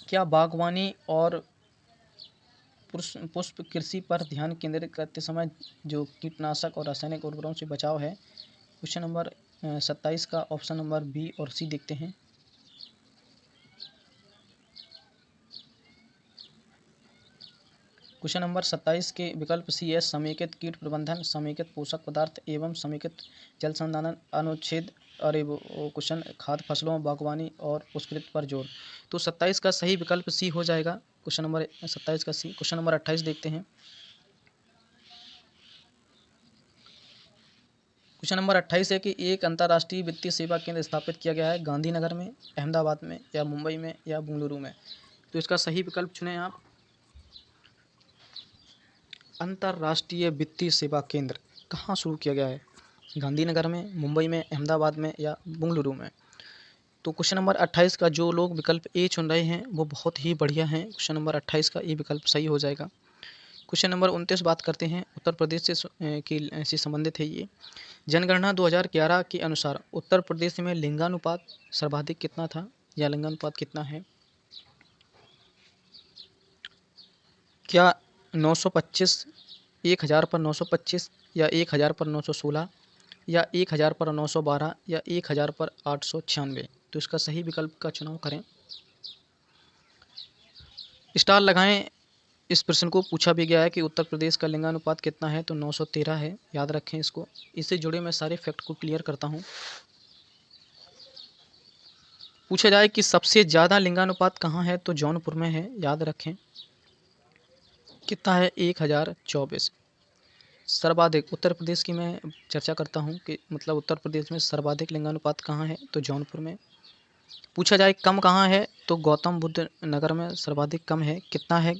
क्या बागवानी और पुष्प कृषि पर ध्यान केंद्रित करते समय जो कीटनाशक और रासायनिक उर्वरकों से बचाव है। क्वेश्चन नंबर 27 का ऑप्शन नंबर बी और सी देखते हैं। क्वेश्चन नंबर 27 के विकल्प सी है, समेकित कीट प्रबंधन, समेकित पोषक पदार्थ एवं समेकित जल संसाधन अनुच्छेद। अरे वो क्वेश्चन खाद्य फसलों, बागवानी और पुष्कृत पर जोर। तो 27 का सही विकल्प सी हो जाएगा, क्वेश्चन नंबर 27 का सी। क्वेश्चन नंबर 28 देखते हैं। क्वेश्चन नंबर 28 है कि एक अंतर्राष्ट्रीय वित्तीय सेवा केंद्र स्थापित किया गया है, गांधीनगर में, अहमदाबाद में या मुंबई में या बेंगलुरु में। तो इसका सही विकल्प चुनें आप। अंतर्राष्ट्रीय वित्तीय सेवा केंद्र कहाँ शुरू किया गया है, गांधीनगर में, मुंबई में, अहमदाबाद में या बेंगलुरु में। तो क्वेश्चन नंबर 28 का जो लोग विकल्प ए चुन रहे हैं वो बहुत ही बढ़िया हैं, क्वेश्चन नंबर 28 का ए विकल्प सही हो जाएगा। क्वेश्चन नंबर 29 बात करते हैं, उत्तर प्रदेश से संबंधित है ये। जनगणना 2011 के अनुसार उत्तर प्रदेश में लिंगानुपात सर्वाधिक कितना था या लिंगानुपात कितना है। क्या 925, 1000 पर 925 या 1000 पर 916 या 1000 पर 912 या 1000 पर 896। तो इसका सही विकल्प का चुनाव करें, स्टार लगाएं। इस प्रश्न को पूछा भी गया है कि उत्तर प्रदेश का लिंगानुपात कितना है, तो 913 है, याद रखें इसको। इससे जुड़े मैं सारे फैक्ट को क्लियर करता हूँ। पूछा जाए कि सबसे ज़्यादा लिंगानुपात कहाँ है, तो जौनपुर में है, याद रखें। कितना है, 1024। सर्वाधिक उत्तर प्रदेश की मैं चर्चा करता हूँ कि मतलब उत्तर प्रदेश में सर्वाधिक लिंगानुपात कहाँ है, तो जौनपुर में। पूछा जाए कम कहाँ है, तो गौतम बुद्ध नगर में सर्वाधिक कम है, कितना है,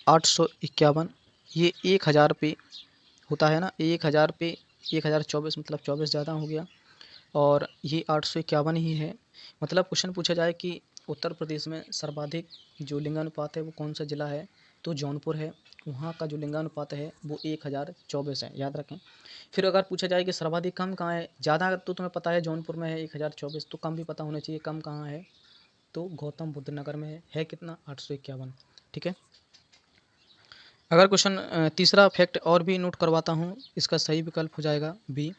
851। ये 1000 पे होता है ना, 1000 पे 1024 मतलब 24 ज़्यादा हो गया, और ये 851 ही है। मतलब क्वेश्चन पूछा जाए कि उत्तर प्रदेश में सर्वाधिक जो लिंगानुपात है वो कौन सा ज़िला है, तो जौनपुर है, वहाँ का जो लिंगानुपात है वो 1024 है, याद रखें। फिर अगर पूछा जाए कि सर्वाधिक कम कहाँ है, ज़्यादा तो तुम्हें पता है जौनपुर में है 1024, तो कम भी पता होना चाहिए कम कहाँ है, तो गौतम बुद्ध नगर में है कितना 851। ठीक है। अगर क्वेश्चन तीसरा फैक्ट और भी नोट करवाता हूँ, इसका सही विकल्प हो जाएगा बी।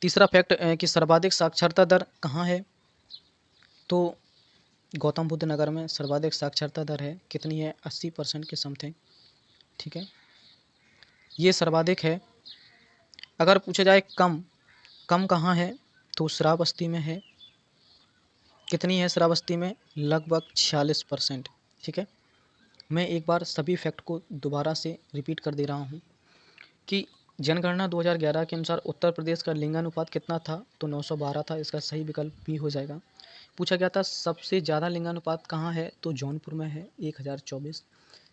तीसरा फैक्ट कि सर्वाधिक साक्षरता दर कहाँ है, तो गौतम बुद्ध नगर में सर्वाधिक साक्षरता दर है, कितनी है 80% के समथिंग। ठीक है, ये सर्वाधिक है। अगर पूछा जाए कम, कम कहाँ है, तो श्रावस्ती में है, कितनी है श्रावस्ती में, लगभग 46%। ठीक है, मैं एक बार सभी फैक्ट को दोबारा से रिपीट कर दे रहा हूँ कि जनगणना 2011 के अनुसार उत्तर प्रदेश का लिंगानुपात कितना था, तो 912 था, इसका सही विकल्प भी हो जाएगा। पूछा गया था सबसे ज़्यादा लिंगानुपात कहाँ है, तो जौनपुर में है 1024।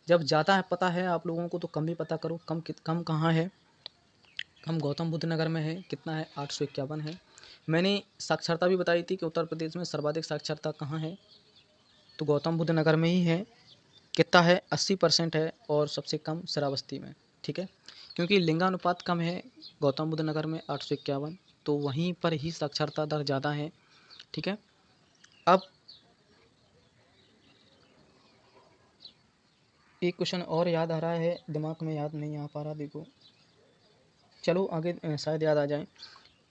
जब ज़्यादा पता है आप लोगों को तो कम भी पता करो, कम कहाँ है, कम गौतम बुद्ध नगर में है, कितना है 851 है। मैंने साक्षरता भी बताई थी कि उत्तर प्रदेश में सर्वाधिक साक्षरता कहाँ है, तो गौतम बुद्ध नगर में ही है, कितना है 80% है, और सबसे कम श्रावस्ती में। ठीक है, क्योंकि लिंगानुपात कम है गौतम बुद्ध नगर में 851, तो वहीं पर ही साक्षरता दर ज़्यादा है। ठीक है, अब एक क्वेश्चन और याद आ रहा है, दिमाग में याद नहीं आ पा रहा, देखो चलो आगे शायद याद आ जाए।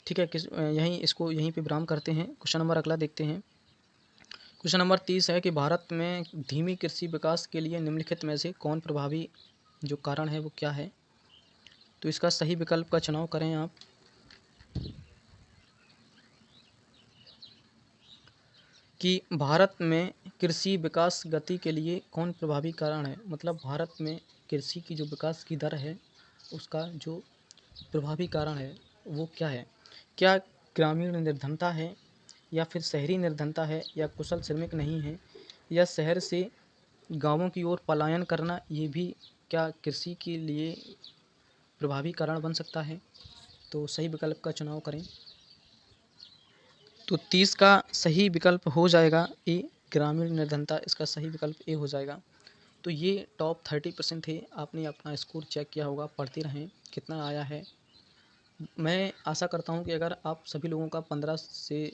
ठीक है, यहीं इसको यहीं पे विराम करते हैं। क्वेश्चन नंबर अगला देखते हैं। क्वेश्चन नंबर 30 है कि भारत में धीमी कृषि विकास के लिए निम्नलिखित में से कौन प्रभावी जो कारण है वो क्या है, तो इसका सही विकल्प का चुनाव करें आप। कि भारत में कृषि विकास गति के लिए कौन प्रभावी कारण है, मतलब भारत में कृषि की जो विकास की दर है उसका जो प्रभावी कारण है वो क्या है। क्या ग्रामीण निर्धनता है, या फिर शहरी निर्धनता है, या कुशल श्रमिक नहीं है, या शहर से गांवों की ओर पलायन करना, ये भी क्या कृषि के लिए प्रभावी कारण बन सकता है, तो सही विकल्प का चुनाव करें। तो 30 का सही विकल्प हो जाएगा ए, ग्रामीण निर्धनता, इसका सही विकल्प ए हो जाएगा। तो ये टॉप 30% थे, आपने अपना स्कोर चेक किया होगा, पढ़ते रहें कितना आया है। मैं आशा करता हूँ कि अगर आप सभी लोगों का 15 से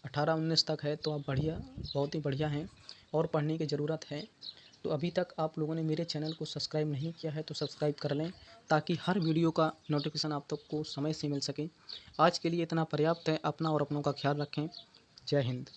18-19 तक है तो आप बढ़िया, बहुत ही बढ़िया हैं, और पढ़ने की ज़रूरत है। तो अभी तक आप लोगों ने मेरे चैनल को सब्सक्राइब नहीं किया है तो सब्सक्राइब कर लें, ताकि हर वीडियो का नोटिफिकेशन आप तक को समय से मिल सके। आज के लिए इतना पर्याप्त है, अपना और अपनों का ख्याल रखें। जय हिंद।